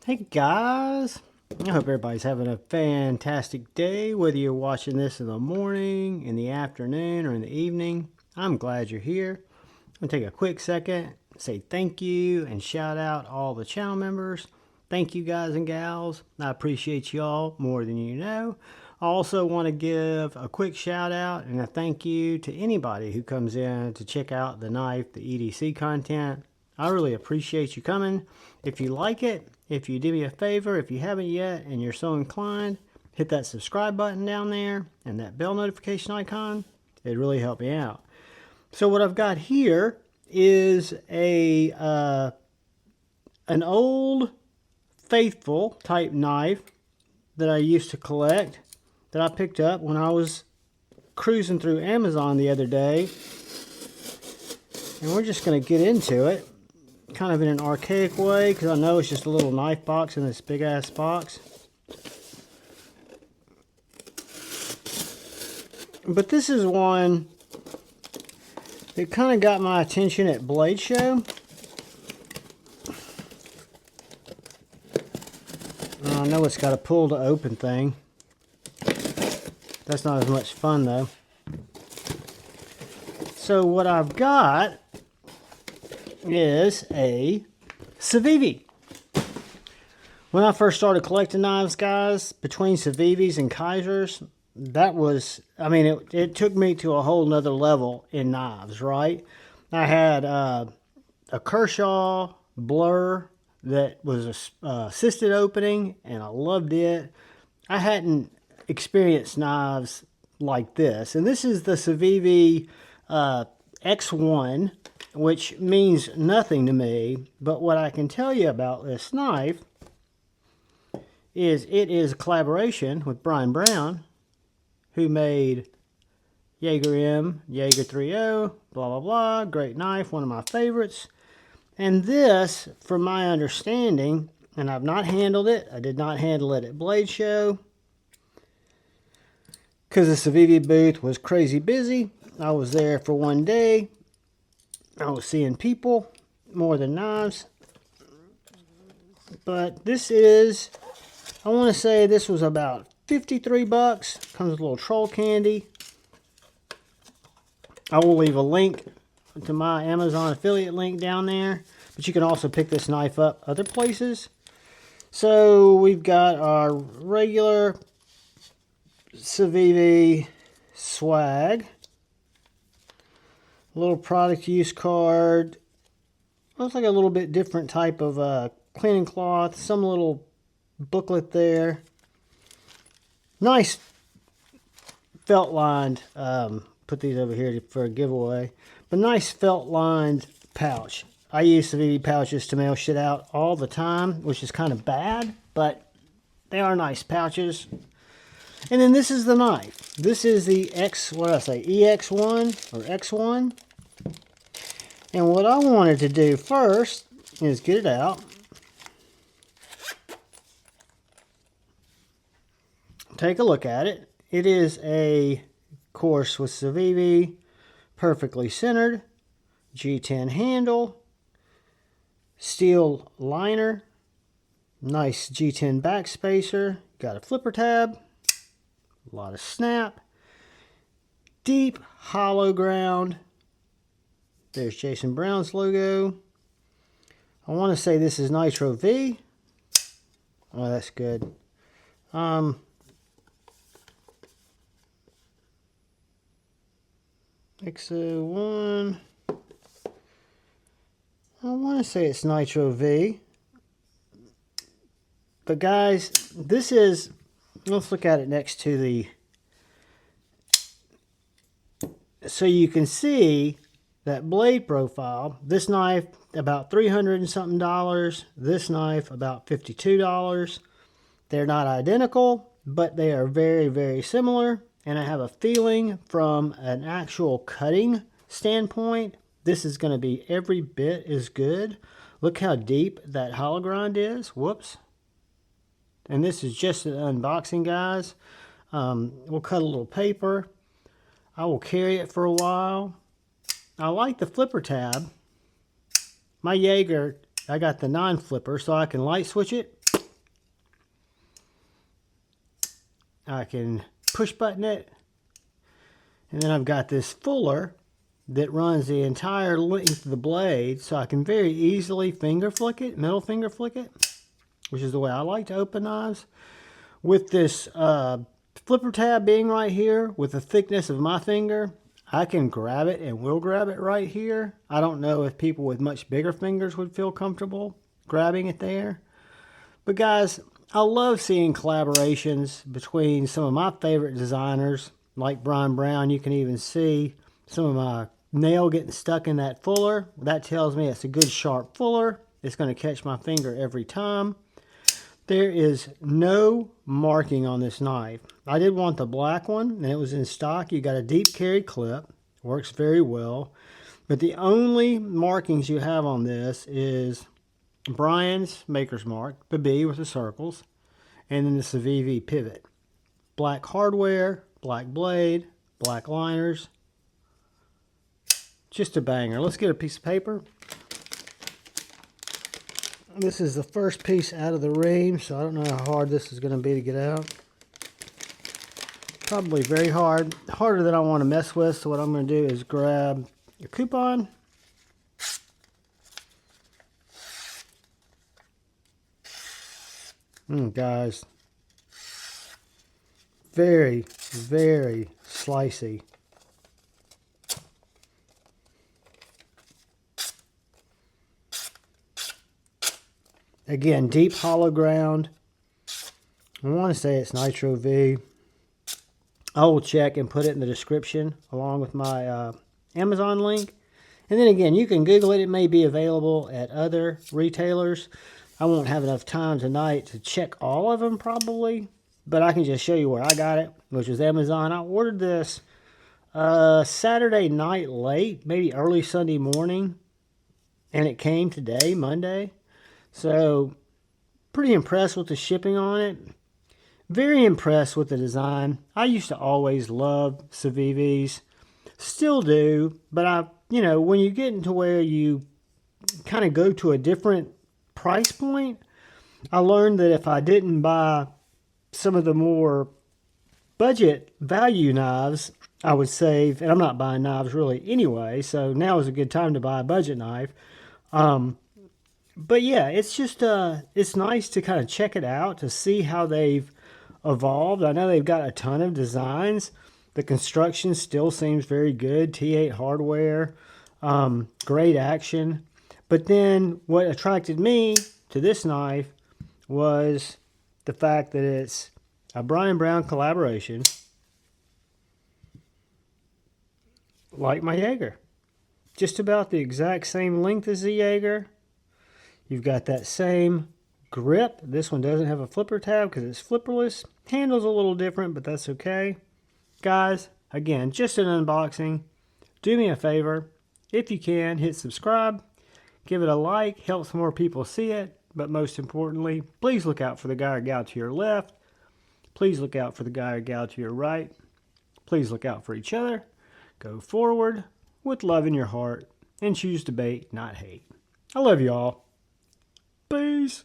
Hey guys, I hope everybody's having a fantastic day, whether you're watching this in the morning, in the afternoon, or in the evening. I'm glad you're here. I'm going to take a quick second, say thank you, and shout out all the channel members. Thank you guys and gals. I appreciate y'all more than you know. I also want to give a quick shout out and a thank you to anybody who comes in to check out the knife, the EDC content. I really appreciate you coming. If you like it, if you do me a favor, if you haven't yet and you're so inclined, hit that subscribe button down there and that bell notification icon. It'd really help me out. So what I've got here is an old faithful type knife that I used to collect that I picked up when I was cruising through Amazon the other day. And we're just going to get into it kind of in an archaic way because I know it's just a little knife box in this big ass box. But this is one that kind of got my attention at Blade Show. I know it's got a pull to open thing. That's not as much fun though. So what I've got is a CIVIVI. When I first started collecting knives, guys, between CIVIVIs and Kaisers, that was, I mean, it took me to a whole nother level in knives, right? I had a Kershaw Blur that was a assisted opening, and I loved it. I hadn't experienced knives like this, and this is the CIVIVI ExOne, which means nothing to me, but what I can tell you about this knife is it is a collaboration with Brian Brown, who made Jaeger M, Jaeger 3.0, blah, blah, blah. Great knife, one of my favorites. And this, from my understanding, and I've not handled it, I did not handle it at Blade Show, because the CIVIVI booth was crazy busy. I was there for one day. I was seeing people more than knives. But this is, I want to say this was about 53 bucks. Comes with a little troll candy. I will leave a link to my Amazon affiliate link down there. But you can also pick this knife up other places. So we've got our regular CIVIVI swag. Little product use card. Looks like a little bit different type of cleaning cloth. Some little booklet there. Nice felt lined. Put these over here for a giveaway. But nice felt lined pouch. I use CIVIVI pouches to mail shit out all the time, which is kind of bad, but they are nice pouches. And then this is the knife. This is the EX1 or X1. And what I wanted to do first is get it out. Take a look at it. It is of course, with CIVIVI, perfectly centered, G10 handle, steel liner, nice G10 backspacer, got a flipper tab, a lot of snap, deep hollow ground. There's Jason Brown's logo. I want to say this is Nitro-V. Oh, that's good. ExOne. I want to say it's Nitro-V. But guys, this is, let's look at it next to the, so you can see that blade profile. This knife about $300 and something. This knife about $52. They're not identical, but they are very, very similar. And I have a feeling from an actual cutting standpoint, this is going to be every bit as good. Look how deep that hollow grind is. Whoops. And this is just an unboxing, guys. We'll cut a little paper. I will carry it for a while. I like the flipper tab. My Jaeger, I got the non-flipper, so I can light switch it. I can push button it. And then I've got this fuller that runs the entire length of the blade, so I can very easily finger flick it, middle finger flick it, which is the way I like to open knives. With this flipper tab being right here, with the thickness of my finger, I can grab it and will grab it right here. I don't know if people with much bigger fingers would feel comfortable grabbing it there. But guys, I love seeing collaborations between some of my favorite designers, like Brian Brown. You can even see some of my nail getting stuck in that fuller. That tells me it's a good sharp fuller. It's going to catch my finger every time. There is no marking on this knife. I did want the black one, and it was in stock. You got a deep carry clip. Works very well. But the only markings you have on this is Brian's maker's mark, the B with the circles, and then the CIVIVI pivot. Black hardware, black blade, black liners. Just a banger. Let's get a piece of paper. This is the first piece out of the ream, so I don't know how hard this is going to be to get out. Probably very hard. Harder than I want to mess with, so what I'm going to do is grab a coupon. Guys, very, very slicey. Again, deep hollow ground. I want to say it's Nitro-V. I will check and put it in the description along with my Amazon link. And then again, you can Google it. It may be available at other retailers. I won't have enough time tonight to check all of them probably, but I can just show you where I got it, which was Amazon. I ordered this Saturday night late, maybe early Sunday morning, and it came today, Monday. So, pretty impressed with the shipping on it. Very impressed with the design. I used to always love CIVIVIs. Still do, but when you get into where you kind of go to a different price point, I learned that if I didn't buy some of the more budget value knives, I would save, and I'm not buying knives really anyway, so now is a good time to buy a budget knife. But yeah, it's just, it's nice to kind of check it out, to see how they've evolved. I know they've got a ton of designs. The construction still seems very good. T8 hardware, great action. But then what attracted me to this knife was the fact that it's a Brian Brown collaboration, like my Jaeger. Just about the exact same length as the Jaeger. You've got that same grip. This one doesn't have a flipper tab because it's flipperless. Handle's a little different, but that's okay. Guys, again, just an unboxing. Do me a favor. If you can, hit subscribe. Give it a like. Helps more people see it. But most importantly, please look out for the guy or gal to your left. Please look out for the guy or gal to your right. Please look out for each other. Go forward with love in your heart and choose debate, not hate. I love you all. Peace.